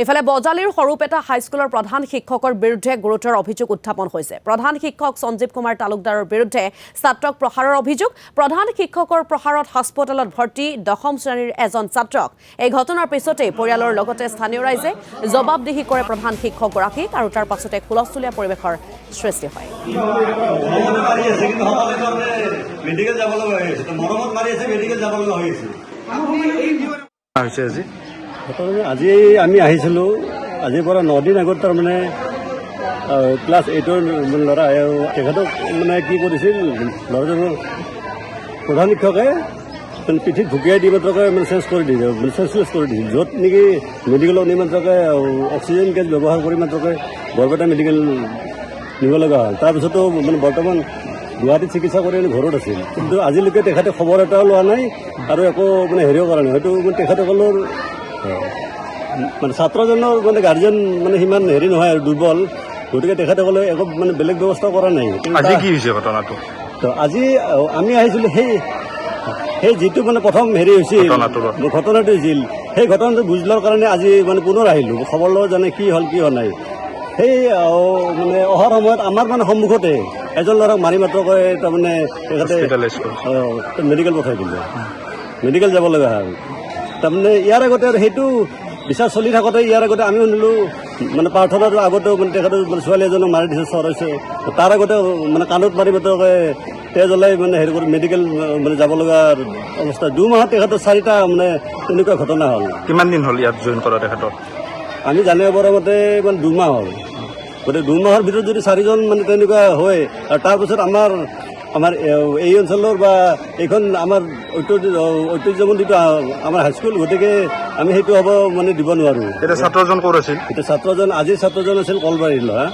ইফালে বজালিৰ সৰুপেটা হাইস্কুলৰ প্ৰধান শিক্ষকৰ বিৰুদ্ধে গুৰুতৰ অভিযোগ উত্থাপন হৈছে। প্ৰধান শিক্ষক সঞ্জীৱ কুমাৰ তালুকদাৰৰ বিৰুদ্ধে ছাত্ৰক প্ৰহাৰৰ অভিযোগ। প্ৰধান শিক্ষকৰ প্ৰহাৰত হাস্পতালত ভৰ্তি 10ম শ্ৰেণীৰ এজন ছাত্ৰক। এই ঘটনাৰ পিছতে পৰিয়ালৰ লগতে স্থানীয় ৰাইজে জবাবদিহি কৰে প্ৰধান শিক্ষকগৰাকীক আৰু তাৰ পাছতে হুলস্থুলীয়া পৰিৱেশৰ সৃষ্টি হয়। আজি আমি আহিছিলোঁ আজিৰ পৰা 9 দিন আগত তাৰমানে ক্লাছ 8ৰ ল'ৰা তেখেতক মানে কি কৰিছিল ল'ৰাজনৰ প্ৰধান শিক্ষকে পিঠিত ভুকিয়াই দি মাত্ৰকে মানে চেঞ্জ কৰি দিছে চেঞ্চলেছ কৰি দিছিল। য'ত নেকি মেডিকেলত নি মাত্ৰকে অক্সিজেন গেছ ব্যৱহাৰ কৰি মাত্ৰকে বৰপেটা মেডিকেল নিব লগা হ'ল। তাৰপিছতো মানে বৰ্তমান গুৱাহাটীত চিকিৎসা কৰি ঘৰত আছিল, কিন্তু আজিলৈকে তেখেতে খবৰ এটাও লোৱা নাই আৰু একো মানে হেৰিও কৰা নাই। হয়তো তেখেতসকলৰ মানে ছাত্ৰজনৰ মানে গাৰ্জেন মানে সিমান হেৰি নহয় আৰু দুৰ্বল, গতিকে তেখেতসকলে একো মানে বেলেগ ব্যৱস্থা কৰা নাই। আজি কি হৈছে ঘটনাটো? তো আজি আমি আহিছিলোঁ সেই যিটো মানে প্ৰথম হেৰি হৈছিল ঘটনাটো হৈছিল, সেই ঘটনাটো বুজ লোৱাৰ কাৰণে আজি মানে পুনৰ আহিলোঁ খবৰ লোৱা জানে কি হ'ল কি হোৱা নাই। সেই মানে অহাৰ সময়ত আমাৰ মানে সন্মুখতে এজন ল'ৰাক মাৰি মাত্ৰকৈ তাৰমানে তেখেতে মেডিকেল পঠাই দিলে, মেডিকেল যাব লগা হ'ল। তাৰমানে ইয়াৰ আগতে সেইটো বিচাৰ চলি থাকোঁতে ইয়াৰ আগতে আমি শুনিলোঁ মানে প্ৰাৰ্থনাৰ আগতেও মানে তেখেতৰ মানে ছোৱালী এজনক মাৰি দিছে, চৰাইছে। তাৰ আগতে মানে কাণত মাৰি মাত্ৰকৈ তেজ ওলাই মানে হেৰি কৰি মেডিকেল মানে যাব লগা অৱস্থা। 2 মাহত তেখেতৰ 4টা মানে তেনেকুৱা ঘটনা হ'ল। কিমান দিন হ'ল ইয়াত জইন কৰা তেখেতৰ? আমি জানিব পৰা মতে মানে 2 মাহ হ'ল। গতিকে 2 মাহৰ ভিতৰত যদি 4জন মানে তেনেকুৱা হয়, আৰু তাৰপিছত আমাৰ এই অঞ্চলৰ বা এইখন আমাৰ ঐতিহ্যমণ্ডিত আমাৰ হাইস্কুল, গতিকে আমি সেইটো হ'ব মানে দিব নোৱাৰোঁ। এতিয়া ছাত্ৰজন ক'ত আছিল? এতিয়া ছাত্ৰজন আজিৰ ছাত্ৰজন আছিল কলবাৰীৰ ল'ৰা।